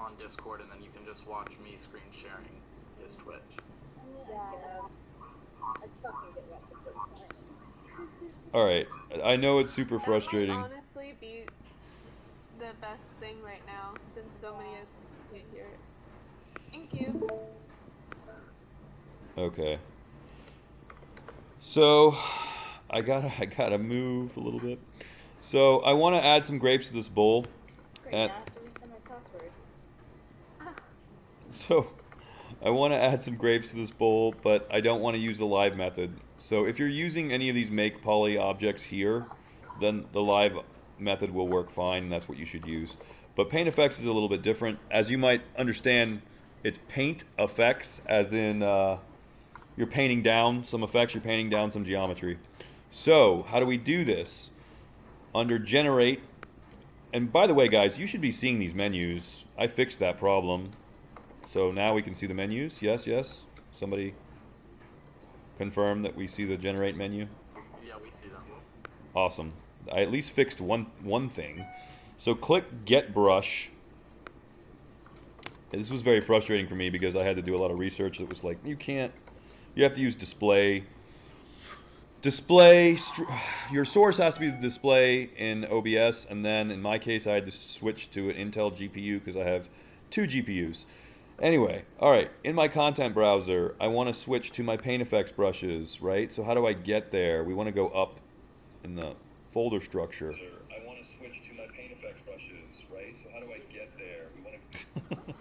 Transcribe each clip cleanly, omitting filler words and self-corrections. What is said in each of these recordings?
on Discord, and then you can just watch me screen sharing his Twitch. Yeah. I fucking get wrecked at this point. All right, I know it's super frustrating. That might honestly be the best thing right now, since so many of you can't hear it. Thank you. Okay. So, I gotta move a little bit. So I want to add some grapes to this bowl. Great, And now I have to reset my password. so I want to add some grapes to this bowl, but I don't want to use the live method. So if you're using any of these make poly objects here, then the live method will work fine, and that's what you should use. But PaintFX is a little bit different. As you might understand, it's PaintFX, as in you're painting down some effects, you're painting down some geometry. So how do we do this? Under Generate, and by the way, guys, you should be seeing these menus. I fixed that problem. So now we can see the menus. Yes, yes. Somebody confirm that we see the Generate menu. Yeah, we see them. Awesome. I at least fixed one thing. So click Get Brush. This was very frustrating for me because I had to do a lot of research. It was like, you have to use display. Your source has to be the display in OBS, and then in my case I had to switch to an Intel GPU because I have 2 GPUs. Anyway, alright, in my content browser, I want to switch to my PaintFX brushes, right? So how do I get there? We want to go up in the folder structure. I want to switch to my PaintFX brushes, right? So how do I get there? We want to...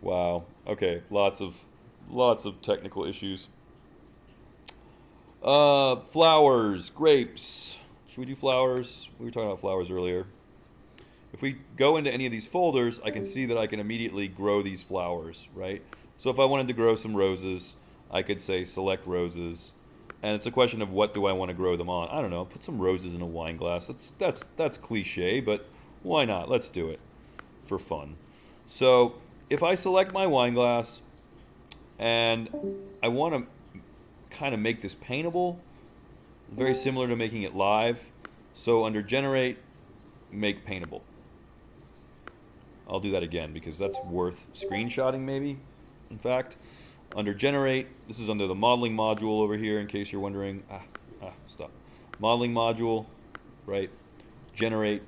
Wow. Okay, lots of technical issues. Flowers, grapes. Should we do flowers? We were talking about flowers earlier. If we go into any of these folders, I can see that I can immediately grow these flowers, right? So if I wanted to grow some roses, I could say select roses. And it's a question of what do I want to grow them on. I don't know, put some roses in a wine glass. That's cliche, but why not? Let's do it for fun. So if I select my wine glass and I want to kind of make this paintable, very similar to making it live. So under Generate, make paintable. I'll do that again because that's worth screenshotting maybe. In fact, under Generate, this is under the modeling module over here in case you're wondering. Stop. Modeling module, right? Generate,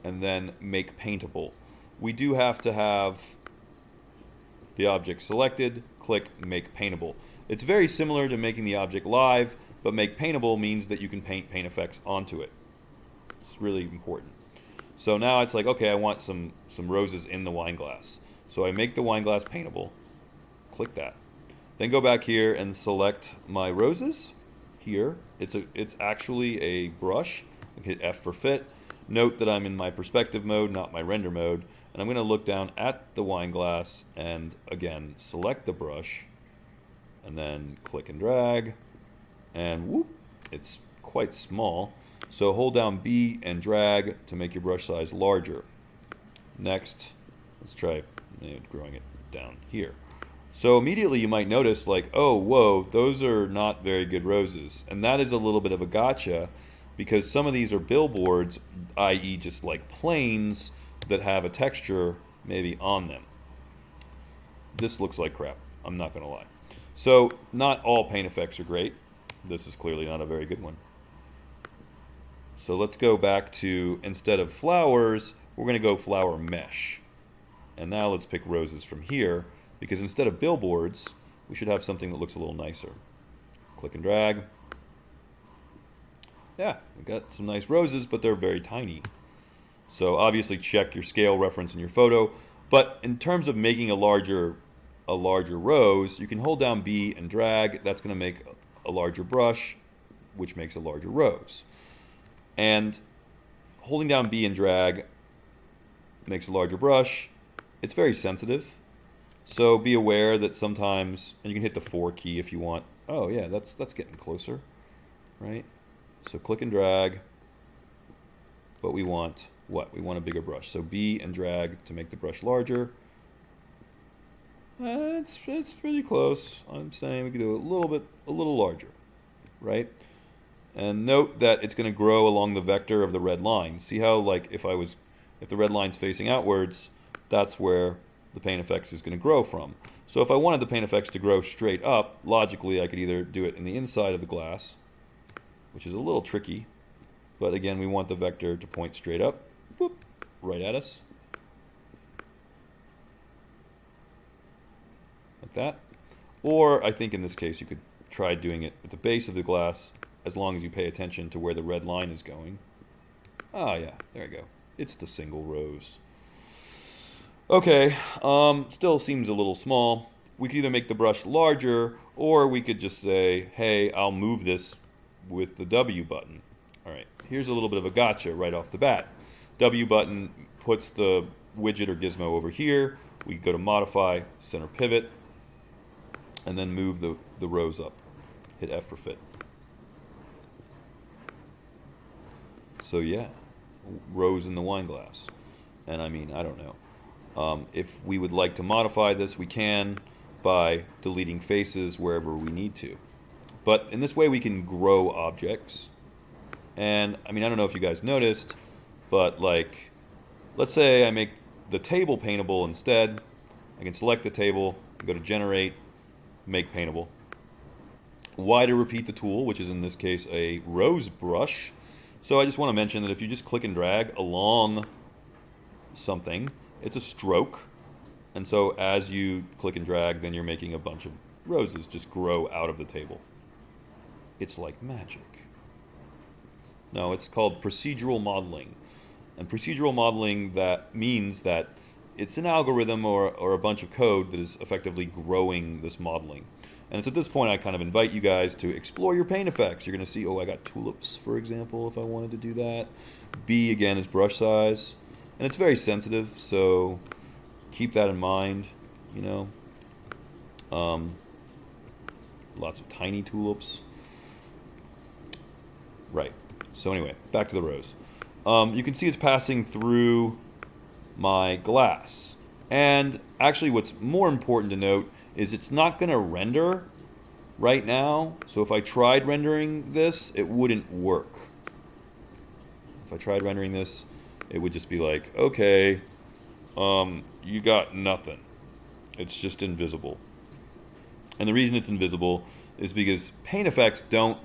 and then make paintable. We do have to have the object selected, click make paintable. It's very similar to making the object live, but make paintable means that you can paint PaintFX onto it. It's really important. So now it's like, okay, I want some roses in the wine glass. So I make the wine glass paintable, click that. Then go back here and select my roses here. It's actually a brush. I hit F for fit. Note that I'm in my perspective mode, not my render mode. And I'm going to look down at the wine glass and again select the brush and then click and drag and whoop, it's quite small. So hold down B and drag to make your brush size larger. Next, let's try growing it down here. So immediately you might notice like, oh, whoa, those are not very good roses. And that is a little bit of a gotcha because some of these are billboards, i.e. just like planes that have a texture maybe on them. This looks like crap, I'm not going to lie. So not all PaintFX are great. This is clearly not a very good one. So let's go back to, instead of flowers, we're going to go flower mesh. And now let's pick roses from here, because instead of billboards, we should have something that looks a little nicer. Click and drag. Yeah, we got some nice roses, but they're very tiny. So obviously check your scale reference in your photo. But in terms of making a larger rose, you can hold down B and drag. That's going to make a larger brush, which makes a larger rose. And holding down B and drag makes a larger brush. It's very sensitive. So be aware that sometimes, and you can hit the 4 key if you want. Oh yeah, that's getting closer, right? So click and drag. But we want what? We want a bigger brush. So B and drag to make the brush larger. It's pretty close. I'm saying we could do a little larger, right? And note that it's going to grow along the vector of the red line. See how, like, if the red line's facing outwards, that's where the PaintFX is going to grow from. So if I wanted the PaintFX to grow straight up, logically I could either do it in the inside of the glass, which is a little tricky, but again, we want the vector to point straight up, whoop, right at us, like that. Or I think in this case you could try doing it at the base of the glass, as long as you pay attention to where the red line is going. Ah, yeah, there you go. It's the single rose. Okay, still seems a little small. We could either make the brush larger, or we could just say, hey, I'll move this with the W button. All right, here's a little bit of a gotcha right off the bat. W button puts the widget or gizmo over here. We go to Modify, Center Pivot, and then move the rose up. Hit F for fit. So yeah, rose in the wine glass. And I mean, I don't know. If we would like to modify this, we can by deleting faces wherever we need to. But in this way, we can grow objects. And I mean, I don't know if you guys noticed, but like, let's say I make the table paintable instead. I can select the table, go to Generate, Make Paintable. Why to repeat the tool, which is in this case a rose brush. So I just want to mention that if you just click and drag along something, it's a stroke. And so as you click and drag, then you're making a bunch of roses just grow out of the table. It's like magic. No, it's called procedural modeling. And procedural modeling, that means that it's an algorithm or a bunch of code that is effectively growing this modeling. And it's at this point I kind of invite you guys to explore your PaintFX. You're going to see, oh, I got tulips, for example, if I wanted to do that. B, again, is brush size. And it's very sensitive, so keep that in mind, you know. Lots of tiny tulips. Right. So anyway, back to the rose. You can see it's passing through my glass. And actually what's more important to note is it's not going to render right now. So if I tried rendering this, it wouldn't work. If I tried rendering this, it would just be like, okay, you got nothing. It's just invisible. And the reason it's invisible is because PaintFX don't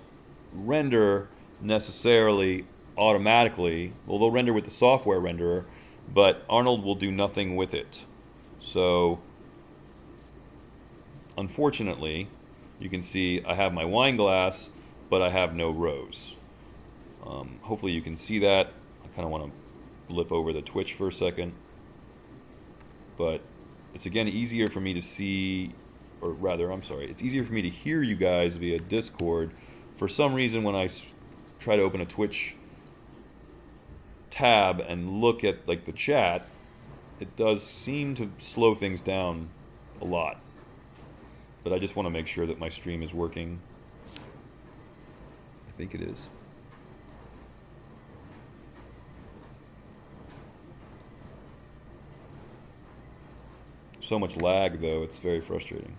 render necessarily automatically. Well, they'll render with the software renderer, but Arnold will do nothing with it. So unfortunately, you can see I have my wine glass, but I have no rose. Hopefully you can see that. I kind of want to blip over the Twitch for a second. But it's again easier for me to see, or rather, I'm sorry, it's easier for me to hear you guys via Discord. For some reason, when I try to open a Twitch tab and look at like the chat, it does seem to slow things down a lot. But I just want to make sure that my stream is working. I think it is. So much lag though, it's very frustrating.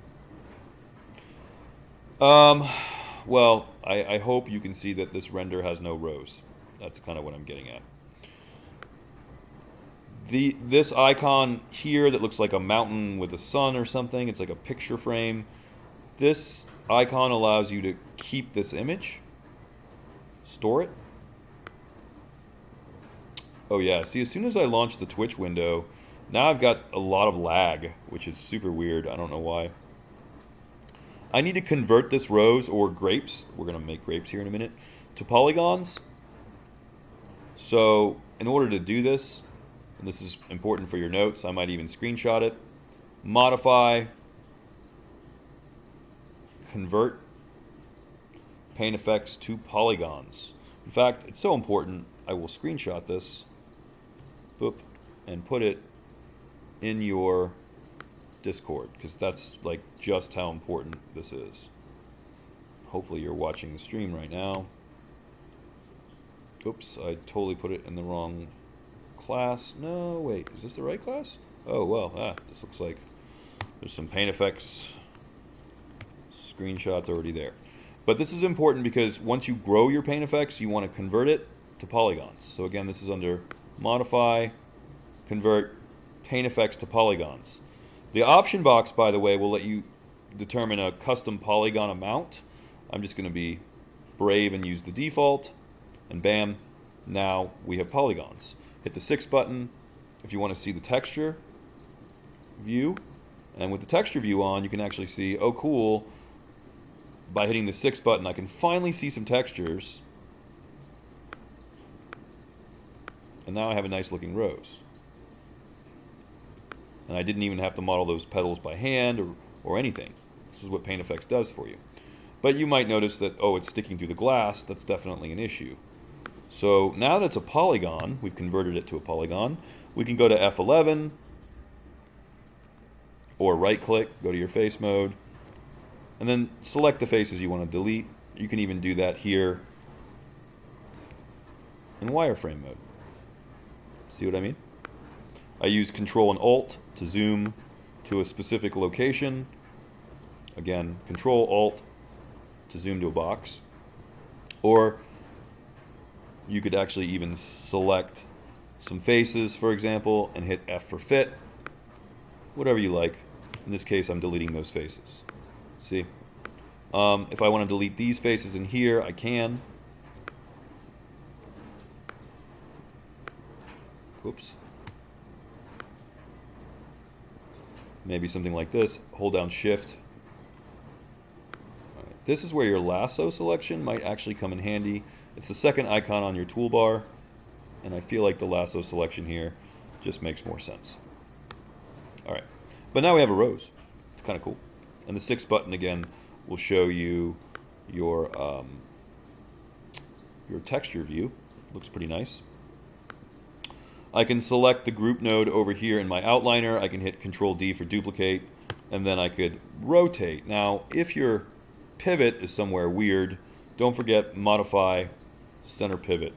Well, I hope you can see that this render has no rose. That's kind of what I'm getting at. This icon here that looks like a mountain with a sun or something, it's like a picture frame. This icon allows you to keep this image, store it. Oh yeah, see, as soon as I launch the Twitch window, now I've got a lot of lag, which is super weird. I don't know why. I need to convert this rose or grapes, we're going to make grapes here in a minute, to polygons. So in order to do this, and this is important for your notes, I might even screenshot it, modify, convert PaintFX to polygons. In fact, it's so important, I will screenshot this, boop, and put it in your Discord, because that's like just how important this is. Hopefully you're watching the stream right now. Oops, I totally put it in the wrong class. No, wait, is this the right class? Oh, well, this looks like there's some PaintFX screenshots already there. But this is important because once you grow your PaintFX, you want to convert it to polygons. So again, this is under Modify, Convert, PaintFX to polygons. The option box, by the way, will let you determine a custom polygon amount. I'm just going to be brave and use the default, and bam, now we have polygons. Hit the 6 button if you want to see the texture view, and with the texture view on, you can actually see, oh cool, by hitting the 6 button, I can finally see some textures, and now I have a nice looking rose. And I didn't even have to model those petals by hand or anything. This is what PaintFX does for you. But you might notice that, oh, it's sticking through the glass. That's definitely an issue. So now that it's a polygon, we've converted it to a polygon, we can go to F11, or right-click, go to your face mode, and then select the faces you want to delete. You can even do that here in wireframe mode. See what I mean? I use Control and Alt to zoom to a specific location. Again, Control Alt to zoom to a box. Or you could actually even select some faces, for example, and hit F for fit. Whatever you like. In this case, I'm deleting those faces. See? If I want to delete these faces in here, I can. Whoops. Maybe something like this. Hold down Shift. All right. This is where your lasso selection might actually come in handy. It's the second icon on your toolbar, and I feel like the lasso selection here just makes more sense. All right, but now we have a rose. It's kind of cool. And the 6 button again will show you your texture view. Looks pretty nice. I can select the group node over here in my outliner. I can hit Control D for duplicate, and then I could rotate. Now, if your pivot is somewhere weird, don't forget modify center pivot.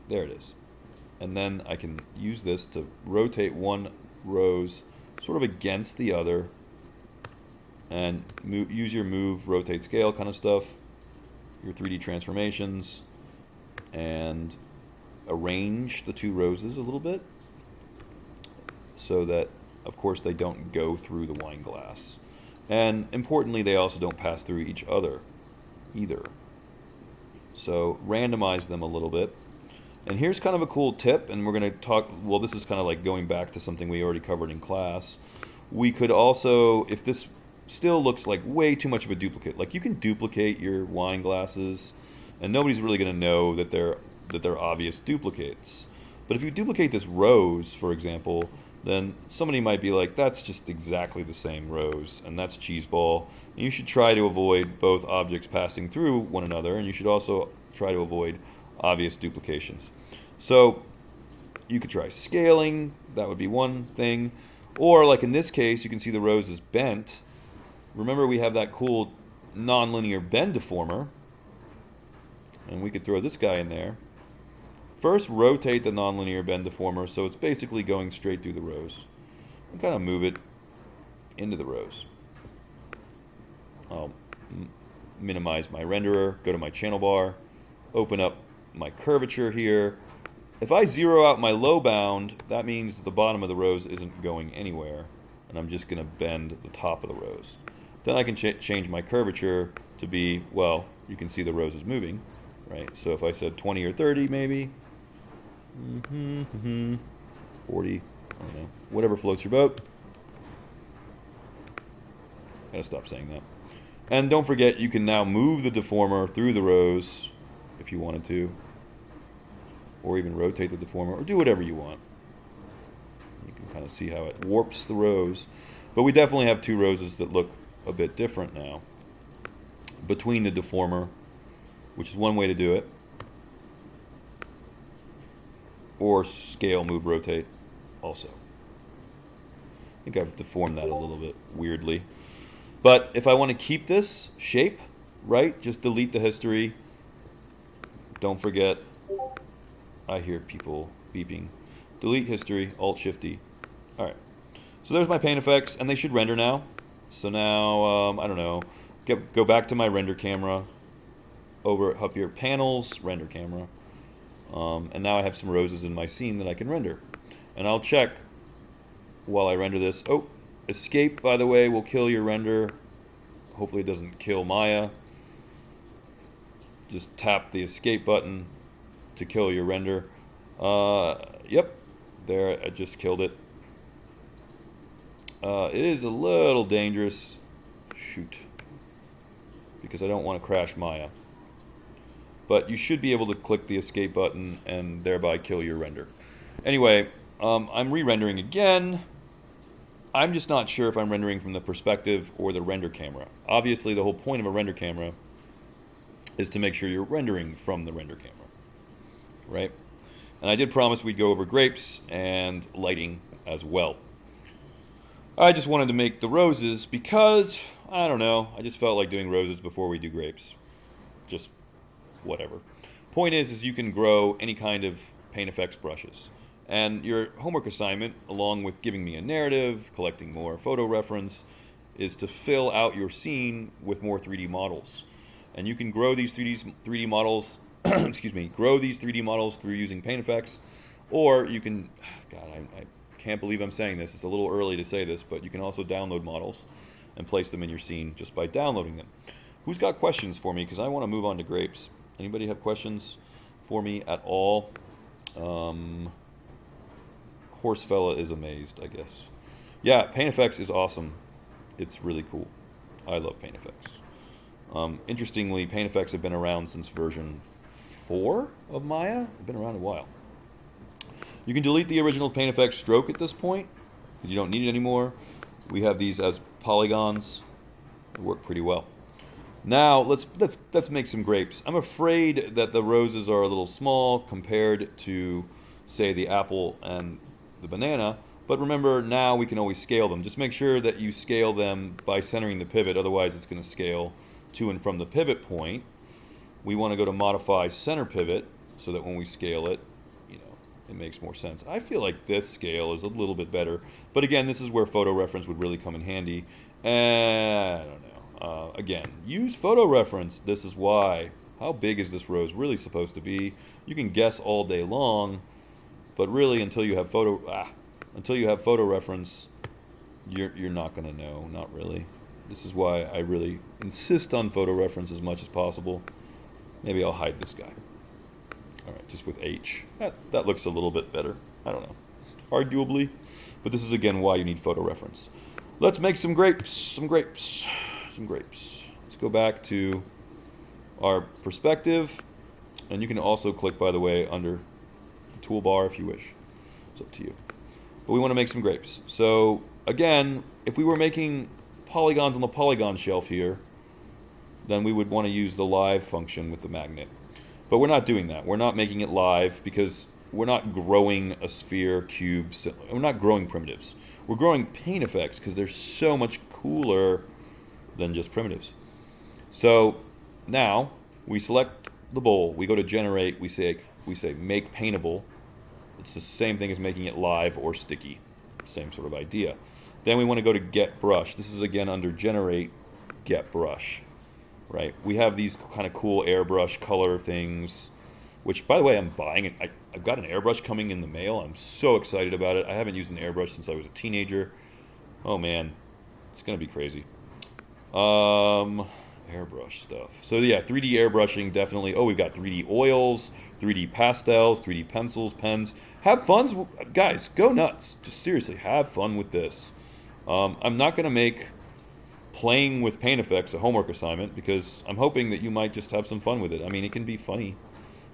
There it is. And then I can use this to rotate one rose sort of against the other, and use your move, rotate, scale kind of stuff, your 3D transformations, and arrange the two roses a little bit so that, of course, they don't go through the wine glass. And importantly, they also don't pass through each other either. So randomize them a little bit. And here's kind of a cool tip, and we're going to talk, well, this is kind of like going back to something we already covered in class. We could also, if this still looks like way too much of a duplicate, like you can duplicate your wine glasses, and nobody's really going to know that they're obvious duplicates. But if you duplicate this rose, for example, then somebody might be like, that's just exactly the same rose, and that's cheeseball. And you should try to avoid both objects passing through one another, and you should also try to avoid obvious duplications. So you could try scaling, that would be one thing. Or like in this case, you can see the rose is bent. Remember, we have that cool nonlinear bend deformer, and we could throw this guy in there. First, rotate the nonlinear bend deformer so it's basically going straight through the rose. And kind of move it into the rose. I'll minimize my renderer, go to my channel bar, open up my curvature here. If I zero out my low bound, that means that the bottom of the rose isn't going anywhere, and I'm just going to bend the top of the rose. Then I can change my curvature to be, well, you can see the rose is moving, right? So if I said 20 or 30 maybe, 40, I don't know, whatever floats your boat. Gotta stop saying that. And don't forget, you can now move the deformer through the rose if you wanted to, or even rotate the deformer, or do whatever you want. You can kind of see how it warps the rose. But we definitely have two roses that look a bit different now between the deformer, which is one way to do it, or scale, move, rotate also. I think I've deformed that a little bit weirdly. But if I want to keep this shape, right, just delete the history. Don't forget, I hear people beeping. Delete history, Alt-Shift-D. All right. So there's my PaintFX, and they should render now. So now, I don't know, go back to my render camera, over up here, panels, render camera. And now I have some roses in my scene that I can render. And I'll check while I render this. Oh, escape, by the way, will kill your render. Hopefully it doesn't kill Maya. Just tap the escape button to kill your render. Yep, there, I just killed it. It is a little dangerous. Shoot. Because I don't want to crash Maya. But you should be able to click the escape button and thereby kill your render. Anyway, I'm re-rendering again. I'm just not sure if I'm rendering from the perspective or the render camera. Obviously, the whole point of a render camera is to make sure you're rendering from the render camera, right? And I did promise we'd go over grapes and lighting as well. I just wanted to make the roses because, I don't know, I just felt like doing roses before we do grapes. Just whatever. Point is you can grow any kind of PaintFX brushes. And your homework assignment, along with giving me a narrative, collecting more photo reference, is to fill out your scene with more 3D models. And you can grow these 3D models, excuse me, grow these 3D models through using PaintFX, or you can, God, I can't believe I'm saying this, it's a little early to say this, but you can also download models and place them in your scene just by downloading them. Who's got questions for me? Because I want to move on to grapes. Anybody have questions for me at all? Horsefella is amazed, I guess. Yeah, PaintFX is awesome. It's really cool. I love PaintFX. Interestingly, PaintFX have been around since version 4 of Maya. They've been around a while. You can delete the original PaintFX stroke at this point because you don't need it anymore. We have these as polygons. They work pretty well. Now let's make some grapes. I'm afraid that the roses are a little small compared to, say, the apple and the banana, but remember, now we can always scale them. Just make sure that you scale them by centering the pivot, otherwise it's going to scale to and from the pivot point. We want to go to modify center pivot so that when we scale it, you know, it makes more sense. I feel like this scale is a little bit better, but again, this is where photo reference would really come in handy. And I don't know. Again, use photo reference. This is why. How big is this rose really supposed to be? You can guess all day long, but really until you have photo reference, you're not going to know. Not really. This is why I really insist on photo reference as much as possible. Maybe I'll hide this guy. All right, just with H. That looks a little bit better. I don't know. Arguably. But this is, again, why you need photo reference. Let's make some grapes. Some grapes. Let's go back to our perspective. And you can also click, by the way, under the toolbar if you wish. It's up to you. But we want to make some grapes. So, again, if we were making polygons on the polygon shelf here, then we would want to use the live function with the magnet. But we're not doing that. We're not making it live because we're not growing a sphere, cube. We're not growing primitives. We're growing PaintFX because they're so much cooler than just primitives. So now we select the bowl. We go to generate. We say make paintable. It's the same thing as making it live or sticky. Same sort of idea. Then we want to go to get brush. This is again under generate, get brush. Right? We have these kind of cool airbrush color things, which, by the way, I'm buying it. I've got an airbrush coming in the mail. I'm so excited about it. I haven't used an airbrush since I was a teenager. Oh man, it's gonna be crazy. Airbrush stuff. So yeah, 3D airbrushing definitely. Oh, we've got 3D oils, 3D pastels, 3D pencils, pens. Have fun, guys. Go nuts. Just seriously, have fun with this. I'm not gonna make playing with PaintFX a homework assignment because I'm hoping that you might just have some fun with it. I mean, it can be funny.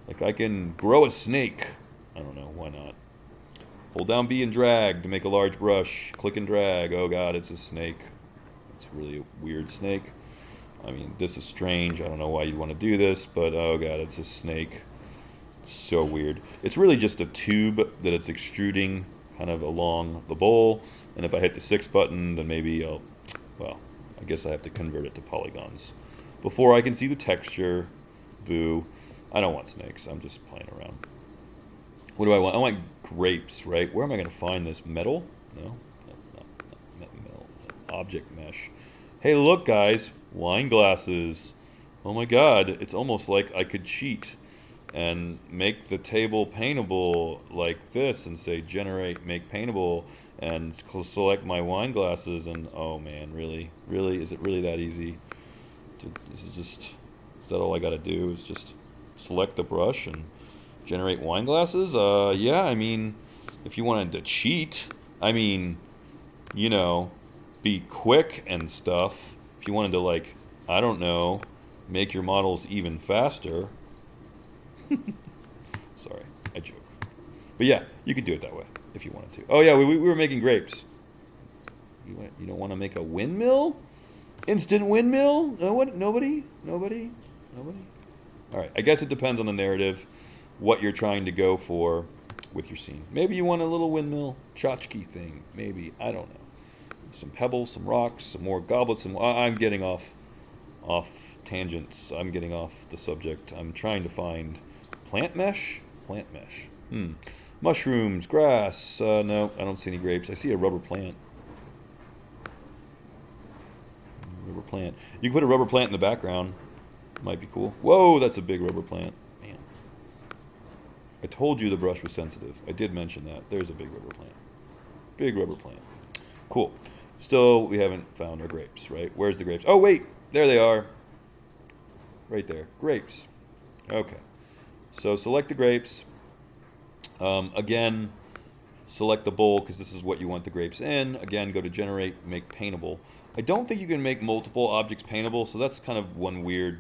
Like I can grow a snake. I don't know, why not? Hold down B and drag to make a large brush. Click and drag. Oh god, it's a snake. It's really a weird snake. I mean, this is strange. I don't know why you'd want to do this, but oh god, it's a snake. It's so weird. It's really just a tube that it's extruding kind of along the bowl. And if I hit the 6 button, then maybe I'll, well, I guess I have to convert it to polygons before I can see the texture. Boo. I don't want snakes. I'm just playing around. What do I want? I want grapes, right? Where am I going to find this? Metal? No. Not metal. Object mesh. Hey, look, guys. Wine glasses. Oh my god. It's almost like I could cheat. and make the table paintable like this and say generate make paintable and select my wine glasses and oh man, really is it really that easy? Is that all I gotta do is just select the brush and generate wine glasses? Yeah, I mean, if you wanted to cheat, I mean, you know, be quick and stuff, if you wanted to, like, I don't know, make your models even faster. Sorry, I joke. But yeah, you could do it that way if you wanted to. Oh yeah, we were making grapes. You don't want to make a windmill? Instant windmill? No one? Nobody? Nobody? Nobody? All right, I guess it depends on the narrative, what you're trying to go for with your scene. Maybe you want a little windmill tchotchke thing. Maybe, I don't know. Some pebbles, some rocks, some more goblets. I'm getting off tangents. I'm getting off the subject. I'm trying to find plant mesh. Plant mesh. Mushrooms, grass. No, I don't see any grapes. I see a rubber plant. Rubber plant. You can put a rubber plant in the background. Might be cool. Whoa, that's a big rubber plant. Man. I told you the brush was sensitive. I did mention that. There's a big rubber plant. Big rubber plant. Cool. Still, we haven't found our grapes, right? Where's the grapes? Oh, wait. There they are. Right there. Grapes. Okay. So select the grapes. Again, select the bowl because this is what you want the grapes in. Again, go to generate, make paintable. I don't think you can make multiple objects paintable, so that's kind of one weird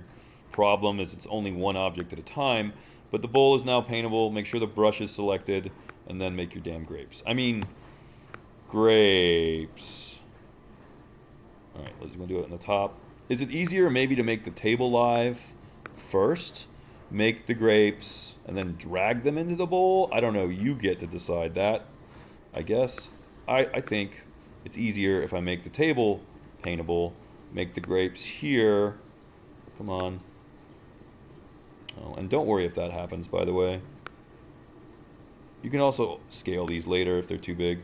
problem is it's only one object at a time. But the bowl is now paintable. Make sure the brush is selected, and then make your damn grapes. I mean, grapes. All right, let's do it on the top. Is it easier maybe to make the table live first, make the grapes, and then drag them into the bowl? I don't know. You get to decide that, I guess. I think it's easier if I make the table paintable, make the grapes here. Come on. Oh, and don't worry if that happens, by the way. You can also scale these later if they're too big.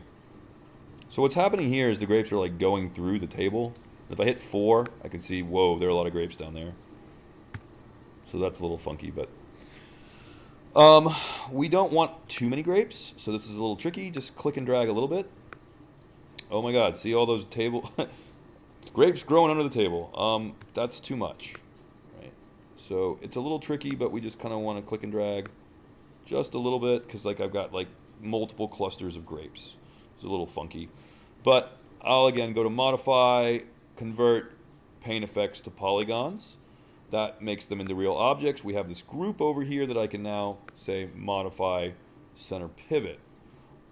So what's happening here is the grapes are like going through the table. If I hit 4, I can see, whoa, there are a lot of grapes down there. So that's a little funky, but we don't want too many grapes, so this is a little tricky. Just click and drag a little bit. Oh my god, see all those table grapes growing under the table. That's too much, right? So it's a little tricky, but we just kind of want to click and drag just a little bit because like I've got like multiple clusters of grapes. It's a little funky, but I'll again go to modify, convert PaintFX to polygons. That makes them into real objects. We have this group over here that I can now say modify center pivot.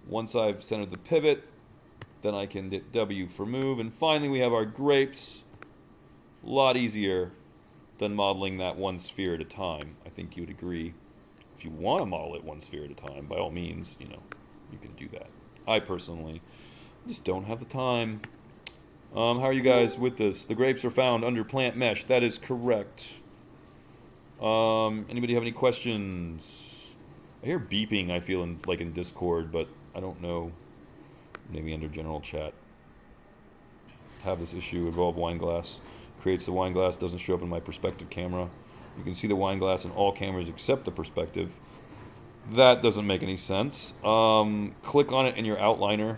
Once I've centered the pivot, then I can hit W for move. And finally we have our grapes. A lot easier than modeling that one sphere at a time. I think you would agree. If you want to model it one sphere at a time, by all means, you know, you can do that. I personally just don't have the time. How are you guys with this? The grapes are found under plant mesh. That is correct. Anybody have any questions? I hear beeping, I feel, like in Discord, but I don't know. Maybe under general chat. Have this issue. Evolve wine glass. Creates the wine glass. Doesn't show up in my perspective camera. You can see the wine glass in all cameras except the perspective. That doesn't make any sense. Click on it in your outliner.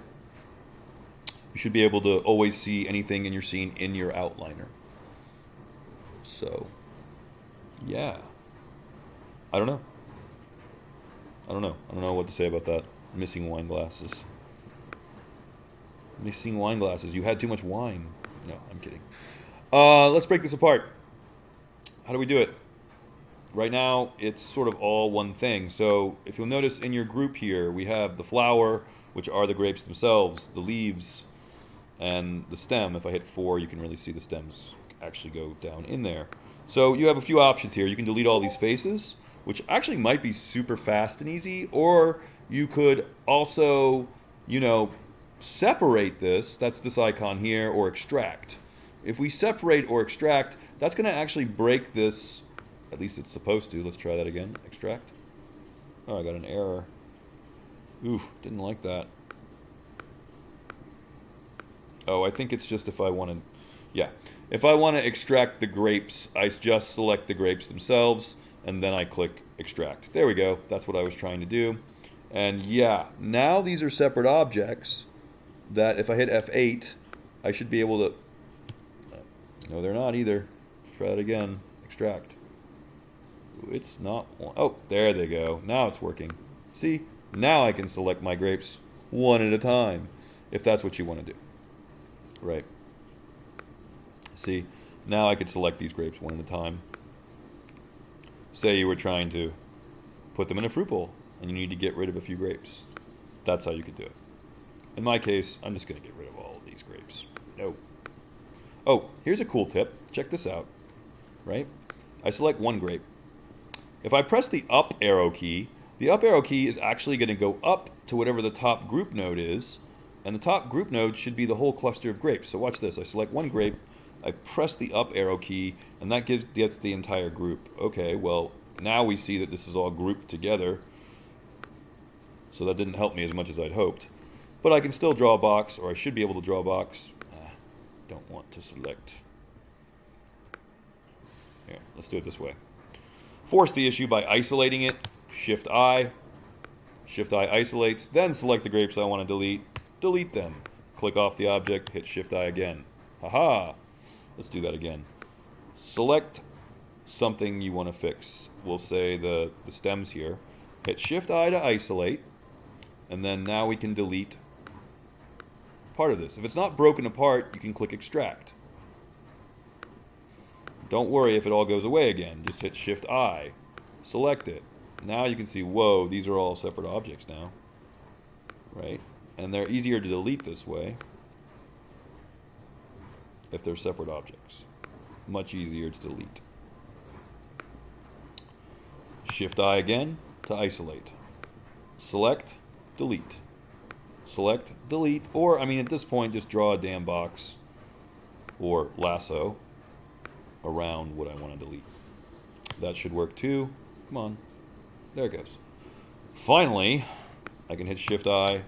You should be able to always see anything in your scene in your outliner. So, yeah. I don't know. I don't know what to say about that. Missing wine glasses. Missing wine glasses. You had too much wine. No, I'm kidding. Let's break this apart. How do we do it? Right now, it's sort of all one thing. So, if you'll notice in your group here, we have the flower, which are the grapes themselves, the leaves, and the stem. If I hit 4, you can really see the stems actually go down in there. So you have a few options here. You can delete all these faces, which actually might be super fast and easy, or you could also, you know, separate this. That's this icon here, or extract. If we separate or extract, that's going to actually break this. At least it's supposed to. Let's try that again. Extract. Oh, I got an error. Oof, didn't like that. Oh, I think it's just if I want to, yeah. If I want to extract the grapes, I just select the grapes themselves, and then I click extract. There we go. That's what I was trying to do. And yeah, now these are separate objects that if I hit F8, I should be able to... No, they're not either. Let's try it again. Extract. It's not one. Oh, there they go. Now it's working. See? Now I can select my grapes one at a time, if that's what you want to do. Right. See? Now I could select these grapes one at a time. Say you were trying to put them in a fruit bowl, and you need to get rid of a few grapes. That's how you could do it. In my case, I'm just going to get rid of all of these grapes. No. Oh, here's a cool tip. Check this out. Right? I select one grape. If I press the up arrow key, the up arrow key is actually going to go up to whatever the top group node is, and the top group node should be the whole cluster of grapes. So watch this. I select one grape, I press the up arrow key, and that gets the entire group. Okay, well, now we see that this is all grouped together, so that didn't help me as much as I'd hoped. But I can still draw a box, or I should be able to draw a box. Don't want to select. Here, let's do it this way. Force the issue by isolating it. Shift-I. Shift-I isolates. Then select the grapes I want to delete. Delete them. Click off the object. Hit Shift-I again. Haha. Let's do that again. Select something you want to fix. We'll say the stems here. Hit Shift-I to isolate. And then now we can delete part of this. If it's not broken apart, you can click Extract. Don't worry if it all goes away again. Just hit Shift-I. Select it. Now you can see, whoa, these are all separate objects now. Right? And they're easier to delete this way if they're separate objects. Much easier to delete. Shift-I again to isolate. Select, delete. Select, delete, or, I mean, at this point, just draw a damn box or lasso around what I want to delete. That should work too. Come on. There it goes. Finally, I can hit Shift-I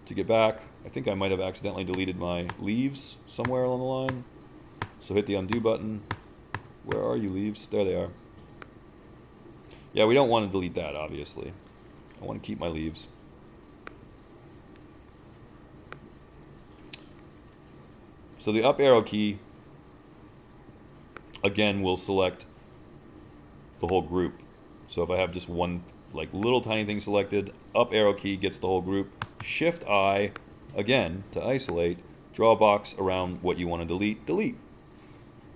to get back. I think I might have accidentally deleted my leaves somewhere along the line. So hit the undo button. Where are you, leaves? There they are. Yeah, we don't want to delete that, obviously. I want to keep my leaves. So the up arrow key, again, will select the whole group. So if I have just one like little tiny thing selected, up arrow key gets the whole group. Shift-I, again, to isolate. Draw a box around what you want to delete. Delete.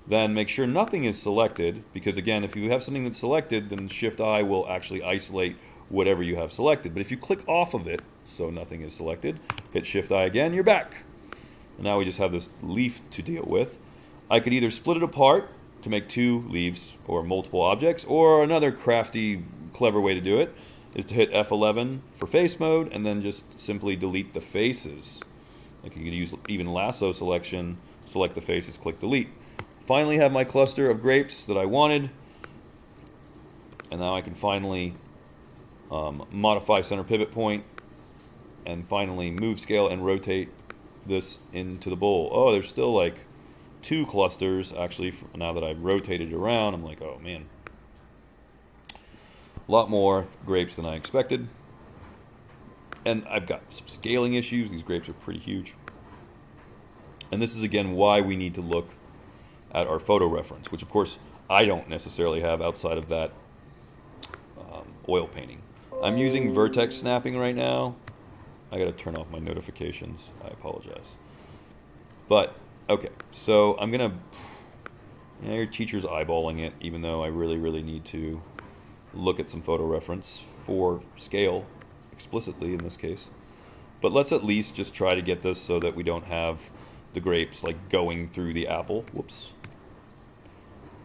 Then make sure nothing is selected, because again, if you have something that's selected, then Shift-I will actually isolate whatever you have selected. But if you click off of it, so nothing is selected, hit Shift-I again, you're back. And now we just have this leaf to deal with. I could either split it apart to make two leaves or multiple objects, or another crafty, clever way to do it is to hit F11 for face mode and then just simply delete the faces. Like you could use even lasso selection, select the faces, click delete. Finally have my cluster of grapes that I wanted, and now I can finally modify center pivot point and finally move, scale, and rotate this into the bowl. Oh, there's still like two clusters actually. Now that I've rotated it around, I'm like, oh man, a lot more grapes than I expected. And I've got some scaling issues. These grapes are pretty huge. And this is again why we need to look at our photo reference, which of course I don't necessarily have outside of that oil painting. I'm using vertex snapping right now. I gotta turn off my notifications. I apologize. But, okay, so I'm gonna, your teacher's eyeballing it, even though I really, really need to look at some photo reference for scale, explicitly in this case. But let's at least just try to get this so that we don't have the grapes like going through the apple. Whoops.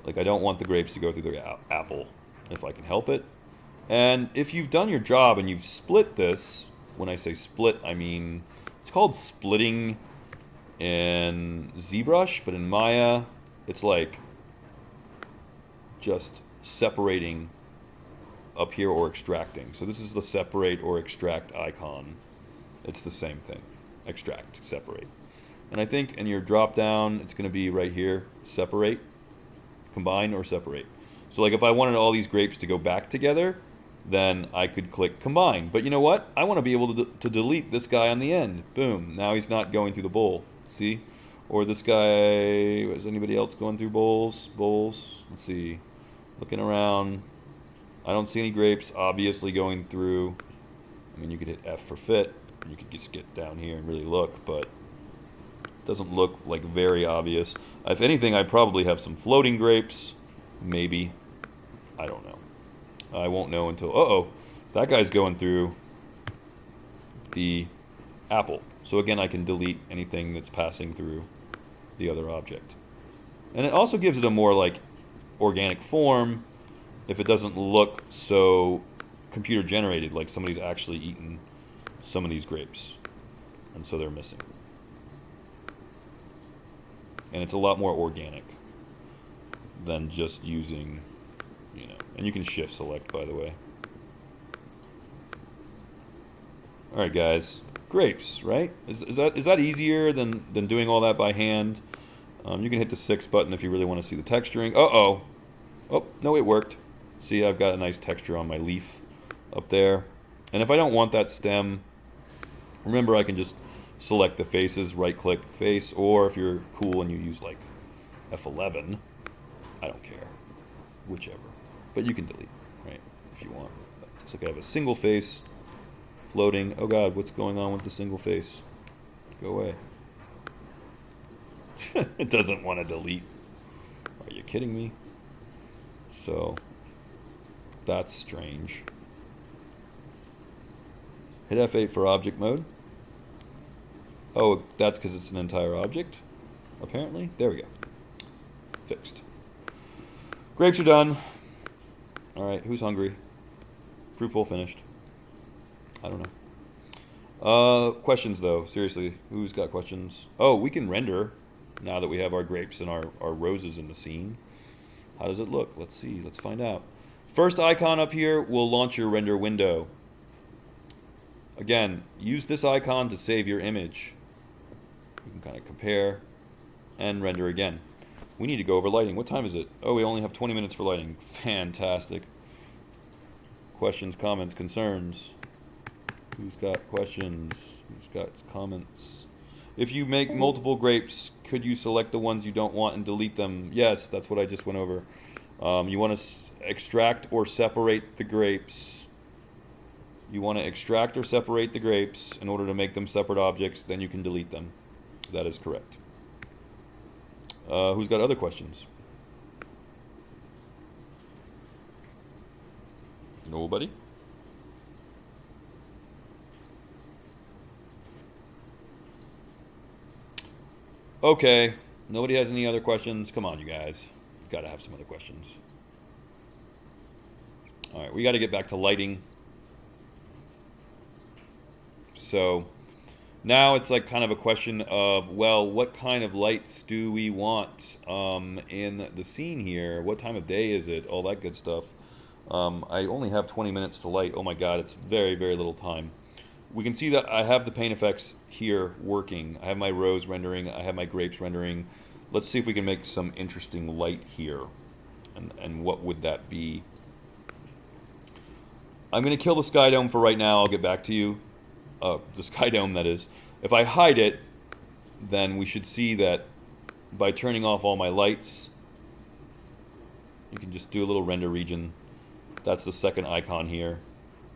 Like I don't want the grapes to go through the apple if I can help it. And if you've done your job and you've split this, when I say split, I mean, it's called splitting in ZBrush, but in Maya, it's like just separating up here or extracting. So this is the separate or extract icon. It's the same thing. Extract, separate. And I think in your drop down, it's going to be right here, separate, combine or separate. So like if I wanted all these grapes to go back together, then I could click combine. But you know what? I want to be able to delete this guy on the end. Boom. Now he's not going through the bowl. See? Or this guy, is anybody else going through bowls? Bowls? Let's see. Looking around. I don't see any grapes obviously going through. I mean, you could hit F for fit. You could just get down here and really look, but it doesn't look like very obvious. If anything, I probably have some floating grapes. Maybe. I don't know. I won't know until... Uh-oh. That guy's going through the apple. So again, I can delete anything that's passing through the other object. And it also gives it a more like organic form if it doesn't look so computer generated, like somebody's actually eaten some of these grapes and so they're missing. And it's a lot more organic than just using, you know, and you can shift select, by the way. All right, guys, grapes, right? Is that easier than doing all that by hand? You can hit the 6 button if you really want to see the texturing. Uh-oh. Oh, no, it worked. See, I've got a nice texture on my leaf up there. And if I don't want that stem, remember I can just select the faces, right-click face, or if you're cool and you use like F11, I don't care, whichever. But you can delete, right, if you want. Looks like I have a single face floating. Oh God, what's going on with the single face? Go away. It doesn't want to delete. Are you kidding me? So, that's strange. Hit F8 for object mode. Oh, that's because it's an entire object, apparently. There we go. Fixed. Grapes are done. All right, who's hungry? Fruit bowl finished. I don't know. Questions, though. Seriously, who's got questions? Oh, we can render now that we have our grapes and our roses in the scene. How does it look? Let's see. Let's find out. First icon up here will launch your render window. Again, use this icon to save your image. You can kind of compare and render again. We need to go over lighting. What time is it? Oh, we only have 20 minutes for lighting. Fantastic. Questions, comments, concerns? Who's got questions? Who's got comments? If you make multiple grapes, could you select the ones you don't want and delete them? Yes, that's what I just went over. You want to extract or separate the grapes. You want to extract or separate the grapes in order to make them separate objects, then you can delete them. That is correct. Who's got other questions? Nobody? Okay, nobody has any other questions? Come on, you guys. You've got to have some other questions. All right, we got to get back to lighting. So now it's like kind of a question of, well, what kind of lights do we want in the scene here? What time of day is it? All that good stuff. I only have 20 minutes to light. Oh my God, it's very, very little time. We can see that I have the PaintFX here working. I have my rose rendering. I have my grapes rendering. Let's see if we can make some interesting light here. And what would that be? I'm going to kill the sky dome for right now. I'll get back to you. The sky dome, that is. If I hide it, then we should see that by turning off all my lights, you can just do a little render region. That's the second icon here.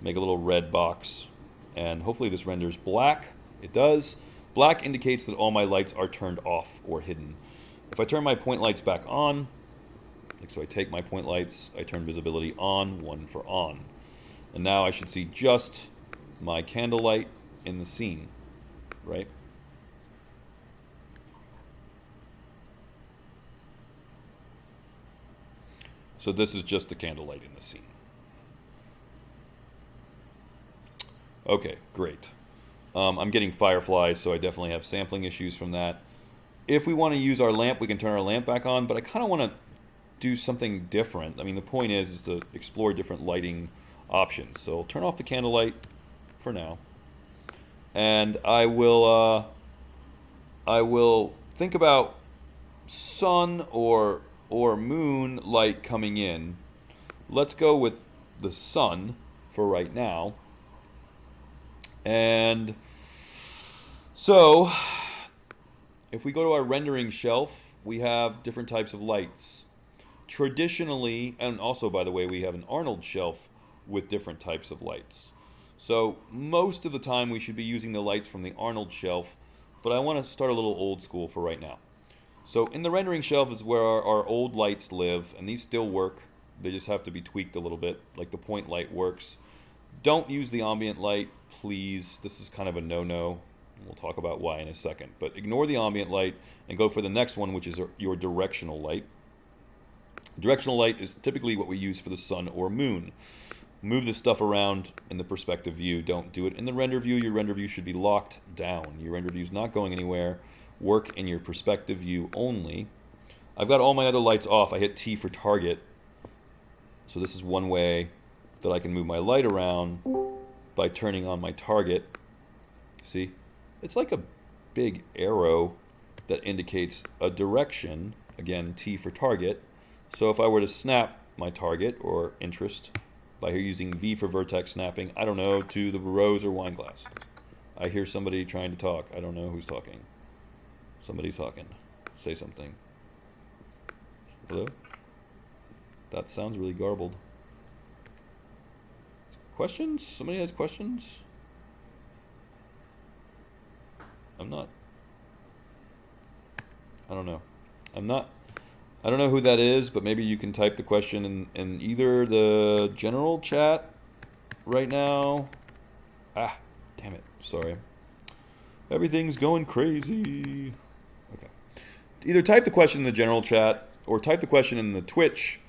Make a little red box. And hopefully this renders black. It does. Black indicates that all my lights are turned off or hidden. If I turn my point lights back on, like so I take my point lights, I turn visibility on, one for on. And now I should see just my candlelight in the scene, right? So this is just the candlelight in the scene. Okay, great. I'm getting fireflies, so I definitely have sampling issues from that. If we want to use our lamp, we can turn our lamp back on, but I kind of want to do something different. I mean, the point is to explore different lighting options. So I'll turn off the candlelight for now. And I will think about sun or or moon light coming in. Let's go with the sun for right now. And so, if we go to our rendering shelf, we have different types of lights. Traditionally, and also by the way, we have an Arnold shelf with different types of lights. So most of the time we should be using the lights from the Arnold shelf, but I want to start a little old school for right now. So in the rendering shelf is where our old lights live, and these still work. They just have to be tweaked a little bit, like the point light works. Don't use the ambient light, please. This is kind of a no-no. We'll talk about why in a second. But ignore the ambient light and go for the next one, which is your directional light. Directional light is typically what we use for the sun or moon. Move this stuff around in the perspective view. Don't do it in the render view. Your render view should be locked down. Your render view is not going anywhere. Work in your perspective view only. I've got all my other lights off. I hit T for target. So this is one way that I can move my light around by turning on my target. See? It's like a big arrow that indicates a direction. Again, T for target. So if I were to snap my target or interest by using V for vertex snapping, I don't know, to the rose or wine glass. I hear somebody trying to talk. I don't know who's talking. Somebody's talking. Say something. Hello? That sounds really garbled. Questions? Somebody has questions? I don't know. I don't know who that is, but maybe you can type the question in either the general chat right now. Ah, damn it. Sorry. Everything's going crazy. Okay. Either type the question in the general chat or type the question in the Twitch.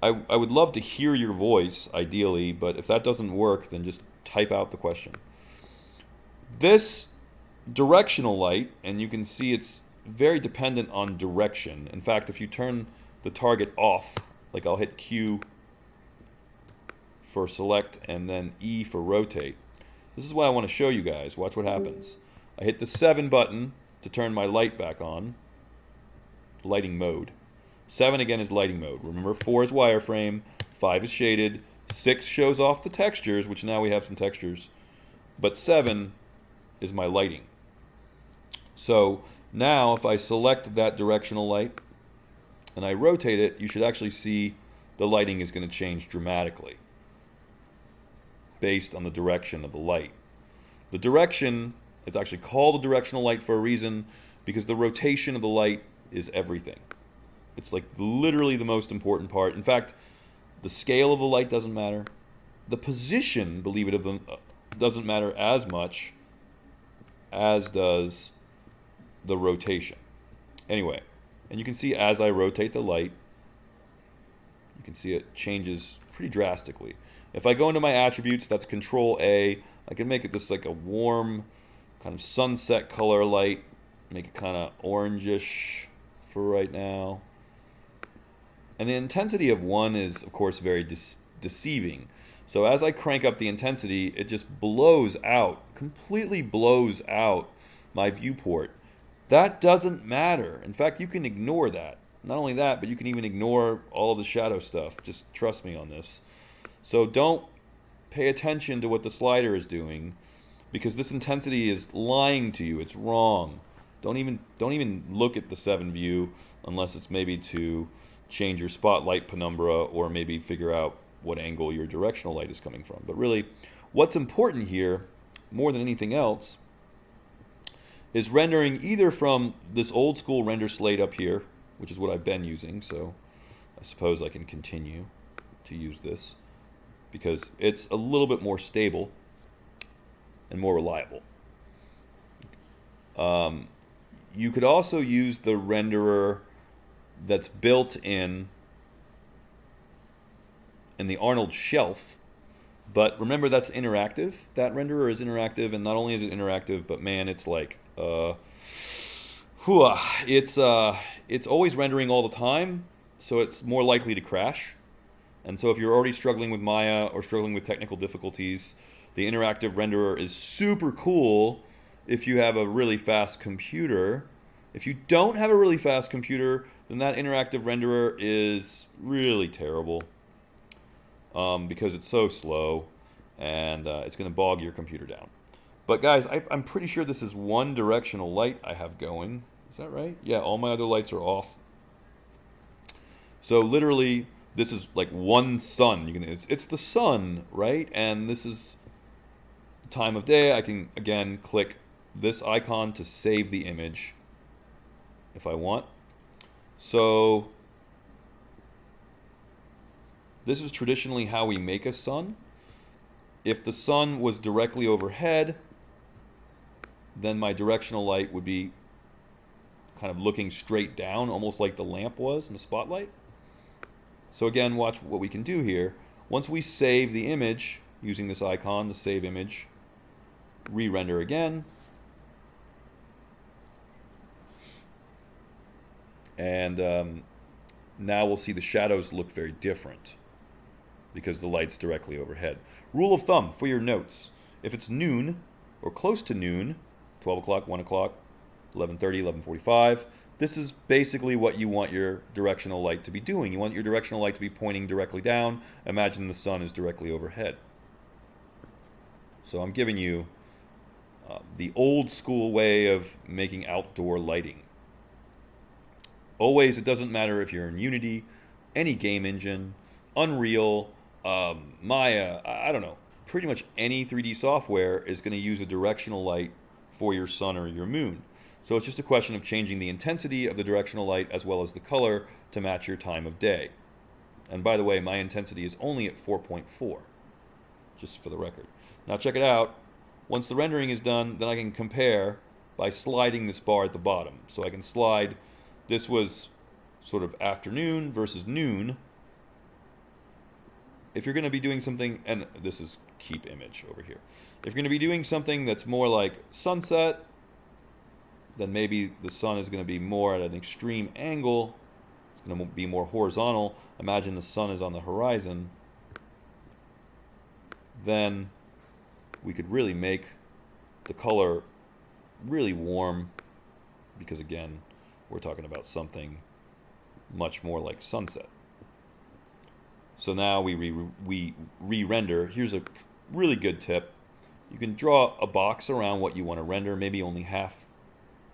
I would love to hear your voice, ideally, but if that doesn't work, then just type out the question. This directional light, and you can see it's very dependent on direction. In fact, if you turn the target off, like I'll hit Q for select and then E for rotate. This is what I want to show you guys. Watch what happens. I hit the 7 button to turn my light back on. Lighting mode. 7 again is lighting mode. Remember, 4 is wireframe, 5 is shaded, 6 shows off the textures, which now we have some textures, but 7 is my lighting. So now if I select that directional light and I rotate it, you should actually see the lighting is going to change dramatically based on the direction of the light. The direction, it's actually called a directional light for a reason, because the rotation of the light is everything. It's like literally the most important part. In fact, the scale of the light doesn't matter. The position, believe it or not, doesn't matter as much as does the rotation. Anyway, and you can see as I rotate the light, you can see it changes pretty drastically. If I go into my attributes, that's Control A. I can make it this like a warm kind of sunset color light, make it kind of orangish for right now. And the intensity of 1 is, of course, very deceiving. So as I crank up the intensity, it just blows out, completely blows out my viewport. That doesn't matter. In fact, you can ignore that. Not only that, but you can even ignore all of the shadow stuff. Just trust me on this. So don't pay attention to what the slider is doing, because this intensity is lying to you. It's wrong. Don't even look at the 7 view unless it's maybe to change your spotlight penumbra or maybe figure out what angle your directional light is coming from. But really, what's important here, more than anything else, is rendering either from this old school render slate up here, which is what I've been using, so I suppose I can continue to use this because it's a little bit more stable and more reliable. You could also use the renderer that's built in the Arnold shelf, but remember that's interactive. That renderer is interactive, and not only is it interactive, but man, it's like it's always rendering all the time, so it's more likely to crash. And so if you're already struggling with Maya or struggling with technical difficulties, the interactive renderer is super cool if you have a really fast computer. If you don't have a really fast computer, then that interactive renderer is really terrible because it's so slow and it's going to bog your computer down. But guys, I'm pretty sure this is one directional light I have going. Is that right? Yeah, all my other lights are off. So literally, this is like one sun. It's the sun, right? And this is time of day. I can, again, click this icon to save the image if I want. So this is traditionally how we make a sun. If the sun was directly overhead, then my directional light would be kind of looking straight down, almost like the lamp was in the spotlight. So again, watch what we can do here. Once we save the image using this icon, the save image, re-render again, and now we'll see the shadows look very different because the light's directly overhead. Rule of thumb for your notes: if it's noon or close to noon, 12 o'clock, 1 o'clock, 11:30, 11:45, this is basically what you want your directional light to be doing. You want your directional light to be pointing directly down. Imagine the sun is directly overhead. So I'm giving you the old school way of making outdoor lighting. Always, it doesn't matter if you're in Unity, any game engine, Unreal, Maya, I don't know, pretty much any 3D software is going to use a directional light for your sun or your moon. So it's just a question of changing the intensity of the directional light as well as the color to match your time of day. And by the way, my intensity is only at 4.4, just for the record. Now check it out. Once the rendering is done, then I can compare by sliding this bar at the bottom. So I can slide, this was sort of afternoon versus noon. If you're going to be doing something, and this is keep image over here. If you're going to be doing something that's more like sunset, then maybe the sun is going to be more at an extreme angle. It's going to be more horizontal. Imagine the sun is on the horizon. Then we could really make the color really warm because, again, we're talking about something much more like sunset. So now we re-render. Here's a really good tip. You can draw a box around what you want to render, maybe only half.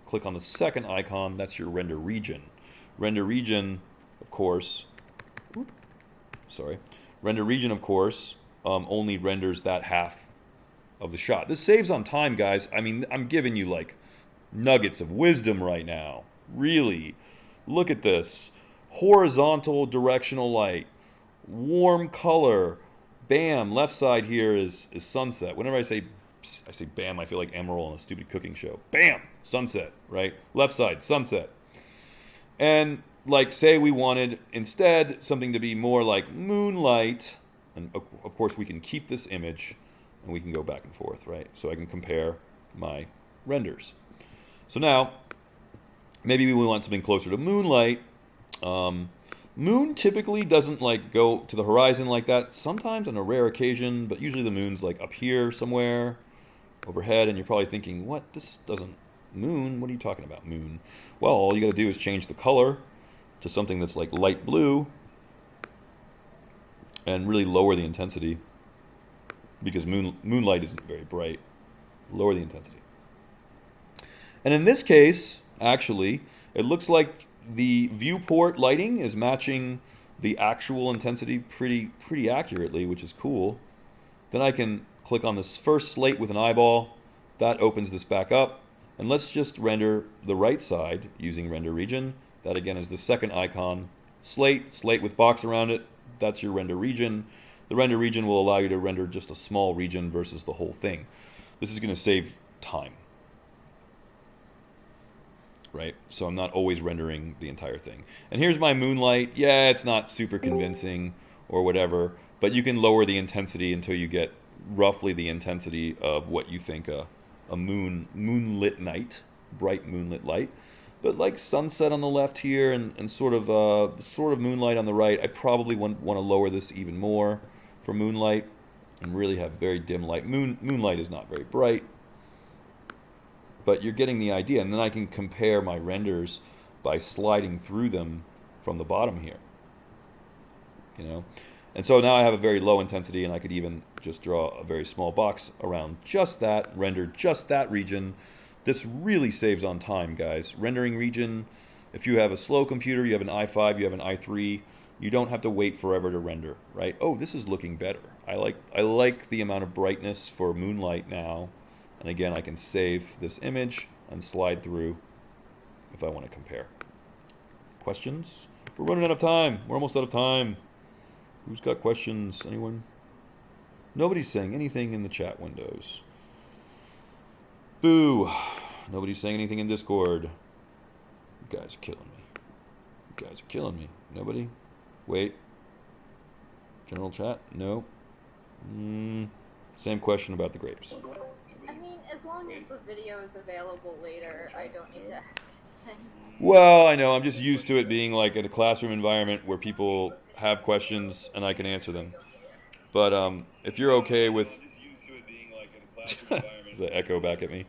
Click on the second icon, that's your render region. Render region, of course, only renders that half of the shot. This saves on time, guys. I mean, I'm giving you like nuggets of wisdom right now. Really. Look at this. Horizontal directional light. Warm color. Bam. Left side here is sunset. Whenever I say bam, I feel like Emerald on a stupid cooking show. Bam! Sunset, right? Left side, sunset. And like, say we wanted instead something to be more like moonlight. And of course we can keep this image and we can go back and forth, right? So I can compare my renders. So now, maybe we want something closer to moonlight. Moon typically doesn't like go to the horizon like that. Sometimes on a rare occasion, but usually the moon's like up here somewhere overhead, and you're probably thinking, what? This doesn't moon? What are you talking about, moon? Well, all you got to do is change the color to something that's like light blue and really lower the intensity because moonlight isn't very bright. Lower the intensity. And in this case, actually, it looks like the viewport lighting is matching the actual intensity pretty accurately, which is cool. Then I can click on this first slate with an eyeball. That opens this back up. And let's just render the right side using render region. That again is the second icon. Slate with box around it. That's your render region. The render region will allow you to render just a small region versus the whole thing. This is going to save time. Right? So I'm not always rendering the entire thing. And here's my moonlight. Yeah, it's not super convincing or whatever, but you can lower the intensity until you get roughly the intensity of what you think a moonlit night, bright moonlit light. But like sunset on the left here and sort of moonlight on the right, I probably want to lower this even more for moonlight and really have very dim light. Moonlight is not very bright. But you're getting the idea, and then I can compare my renders by sliding through them from the bottom here. You know? And so now I have a very low intensity, and I could even just draw a very small box around just that, render just that region. This really saves on time, guys. Rendering region, if you have a slow computer, you have an i5, you have an i3, you don't have to wait forever to render, right? Oh, this is looking better. I like the amount of brightness for moonlight now. And again, I can save this image and slide through if I want to compare. Questions? We're running out of time. We're almost out of time. Who's got questions? Anyone? Nobody's saying anything in the chat windows. Boo. Nobody's saying anything in Discord. You guys are killing me. You guys are killing me. Nobody? Wait. General chat? No. Same question about the grapes. I mean, as long as the video is available later, I don't need to ask anything. Well, I know. I'm just used to it being like in a classroom environment where people have questions and I can answer them. But if you're okay with... There's an echo back at me.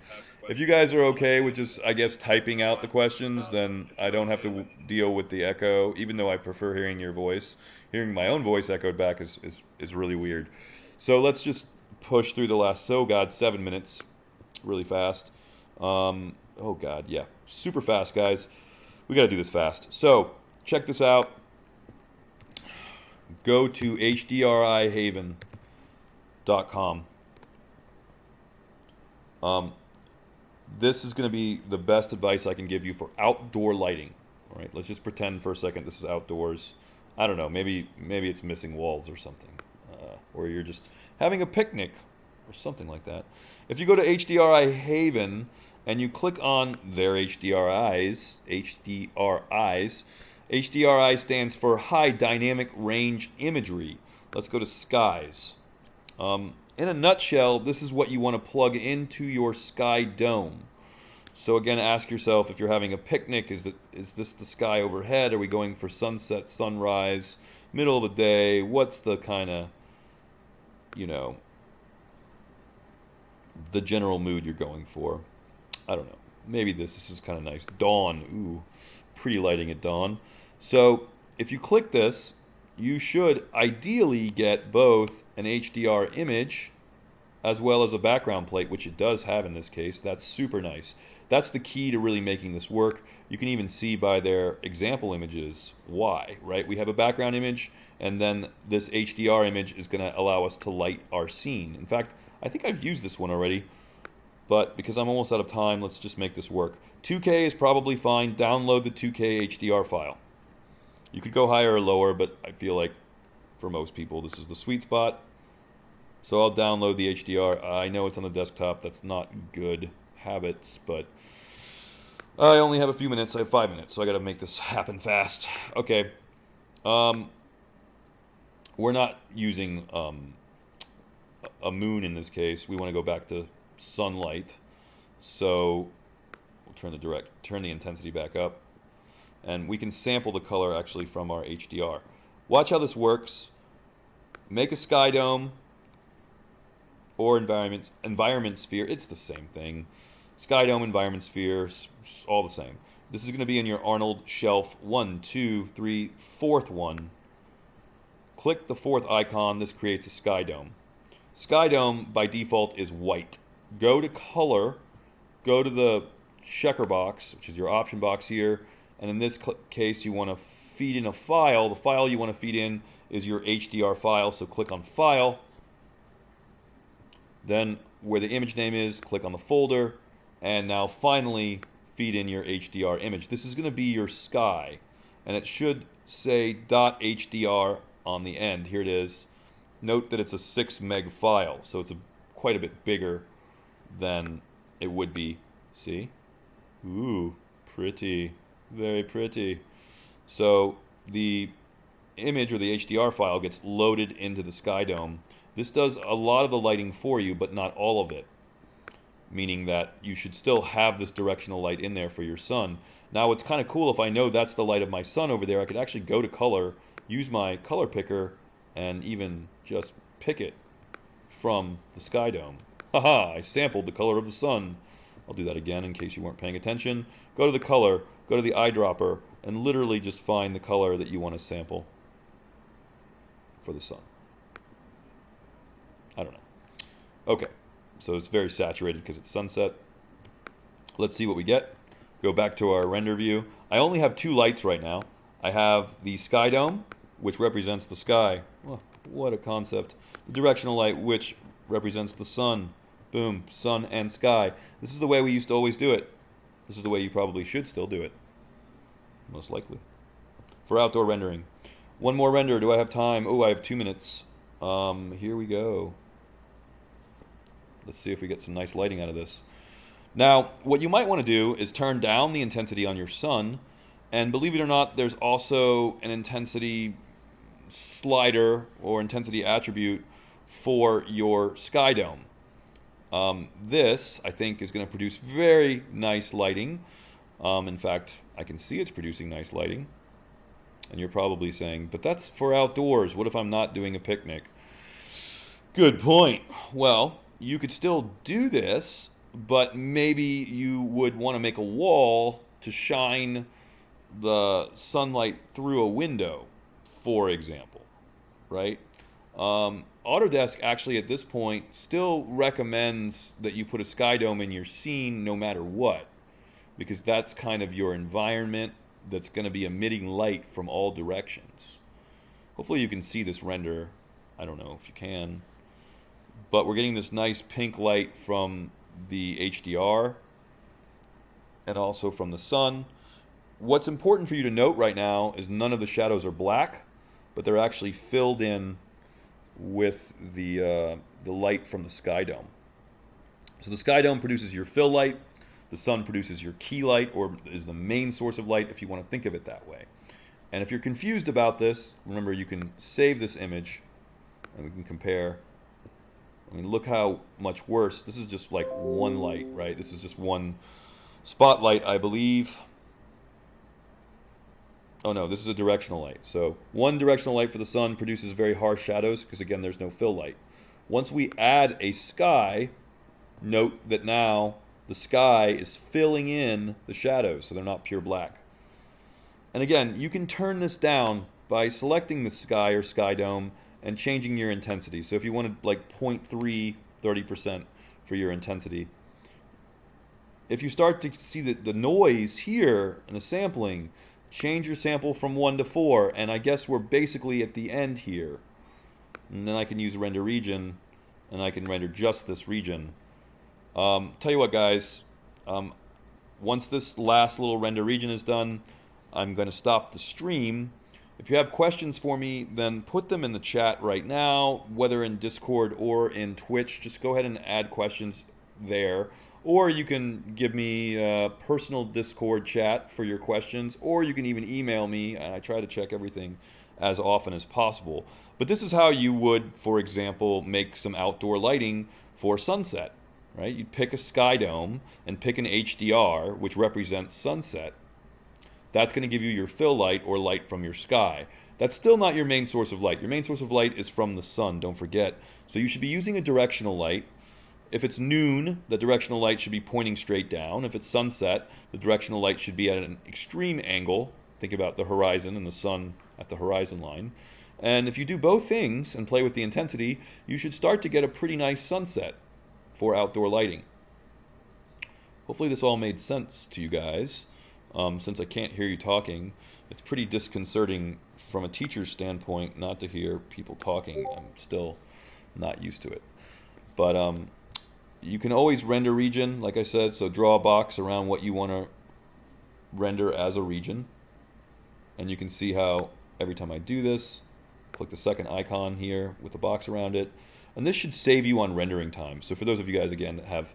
If you guys are okay with just, I guess, typing out the questions, then I don't have to deal with the echo, even though I prefer hearing your voice. Hearing my own voice echoed back is really weird. So let's just push through the last, 7 minutes really fast. Oh, God, yeah. Super fast, guys. We got to do this fast. So check this out. Go to hdrihaven.com. This is going to be the best advice I can give you for outdoor lighting. All right, let's just pretend for a second this is outdoors. I don't know, maybe it's missing walls or something. Or you're just having a picnic or something like that. If you go to HDRI Haven and you click on their HDRIs, HDRI stands for High Dynamic Range Imagery. Let's go to skies. In a nutshell, this is what you want to plug into your sky dome. So again, ask yourself, if you're having a picnic, is this the sky overhead? Are we going for sunset, sunrise, middle of the day? What's the kind of, the general mood you're going for? I don't know. Maybe this is kind of nice. Dawn. Ooh, pretty lighting at dawn. So if you click this, you should ideally get both an HDR image as well as a background plate, which it does have in this case. That's super nice. That's the key to really making this work. You can even see by their example images why, right? We have a background image, and then this HDR image is going to allow us to light our scene. In fact, I think I've used this one already, but because I'm almost out of time, let's just make this work. 2K is probably fine. Download the 2K HDR file. You could go higher or lower, but I feel like for most people this is the sweet spot. So I'll download the HDR. I know it's on the desktop. That's not good habits, but I only have a few minutes. I have 5 minutes, so I got to make this happen fast. Okay. We're not using a moon in this case. We want to go back to sunlight. So we'll turn the intensity back up. And we can sample the color actually from our HDR. Watch how this works. Make a sky dome or environment sphere. It's the same thing. Sky dome, environment sphere, all the same. This is going to be in your Arnold shelf 1, 2, 3, fourth one. Click the fourth icon. This creates a sky dome. Sky dome by default is white. Go to color. Go to the checker box, which is your option box here. And in this case, you want to feed in a file. The file you want to feed in is your HDR file. So click on File. Then where the image name is, click on the folder. And now finally feed in your HDR image. This is going to be your sky. And it should say .hdr on the end. Here it is. Note that it's a 6 meg file. So it's quite a bit bigger than it would be. See? Ooh, pretty. Very pretty. So the image or the HDR file gets loaded into the sky dome. This does a lot of the lighting for you, but not all of it. Meaning that you should still have this directional light in there for your sun. Now it's kind of cool if I know that's the light of my sun over there, I could actually go to color, use my color picker, and even just pick it from the sky dome. Haha, I sampled the color of the sun. I'll do that again in case you weren't paying attention. Go to the color, go to the eyedropper, and literally just find the color that you want to sample for the sun. I don't know. Okay, so it's very saturated because it's sunset. Let's see what we get. Go back to our render view. I only have 2 lights right now. I have the sky dome, which represents the sky. Oh, what a concept. The directional light, which represents the sun. Boom, sun and sky. This is the way we used to always do it. This is the way you probably should still do it. Most likely. For outdoor rendering. One more render. Do I have time? Oh, I have 2 minutes. Here we go. Let's see if we get some nice lighting out of this. Now, what you might want to do is turn down the intensity on your sun. And believe it or not, there's also an intensity slider or intensity attribute for your sky dome. This, I think, is going to produce very nice lighting. In fact, I can see it's producing nice lighting. And you're probably saying, but that's for outdoors. What if I'm not doing a picnic? Good point. Well, you could still do this, but maybe you would want to make a wall to shine the sunlight through a window, for example, right? Autodesk actually at this point still recommends that you put a sky dome in your scene no matter what, because that's kind of your environment that's going to be emitting light from all directions. Hopefully you can see this render. I don't know if you can, but we're getting this nice pink light from the HDR and also from the sun. What's important for you to note right now is none of the shadows are black, but they're actually filled in with the light from the sky dome. So the sky dome produces your fill light, the sun produces your key light, or is the main source of light if you want to think of it that way. And if you're confused about this, remember you can save this image and we can compare. I mean, look how much worse. This is just like one light, right? This is just one spotlight, I believe. Oh no, this is a directional light. So one directional light for the sun produces very harsh shadows because again, there's no fill light. Once we add a sky, note that now the sky is filling in the shadows, so they're not pure black. And again, you can turn this down by selecting the sky or sky dome and changing your intensity. So if you wanted like 0.3, 30% for your intensity. If you start to see the noise here and the sampling, change your sample from 1 to 4, and I guess we're basically at the end here. And then I can use render region, and I can render just this region. Tell you what, guys, once this last little render region is done, I'm going to stop the stream. If you have questions for me, then put them in the chat right now, whether in Discord or in Twitch. Just go ahead and add questions there. Or you can give me a personal Discord chat for your questions, or you can even email me, and I try to check everything as often as possible. But this is how you would, for example, make some outdoor lighting for sunset, right? You'd pick a sky dome and pick an HDR, which represents sunset. That's going to give you your fill light or light from your sky. That's still not your main source of light. Your main source of light is from the sun, don't forget. So you should be using a directional light. If it's noon, the directional light should be pointing straight down. If it's sunset, the directional light should be at an extreme angle. Think about the horizon and the sun at the horizon line. And if you do both things and play with the intensity, you should start to get a pretty nice sunset for outdoor lighting. Hopefully this all made sense to you guys. Since I can't hear you talking, it's pretty disconcerting from a teacher's standpoint not to hear people talking. I'm still not used to it. But you can always render region, like I said, so draw a box around what you want to render as a region. And you can see how every time I do this, click the second icon here with the box around it. And this should save you on rendering time. So for those of you guys, again, that have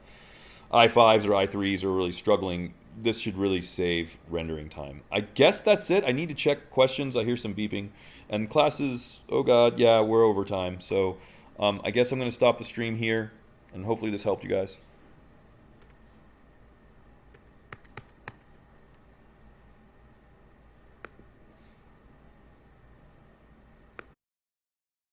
i5s or i3s or are really struggling, this should really save rendering time. I guess that's it. I need to check questions. I hear some beeping. And classes, oh God, yeah, we're over time. So I guess I'm going to stop the stream here. And hopefully this helped you guys.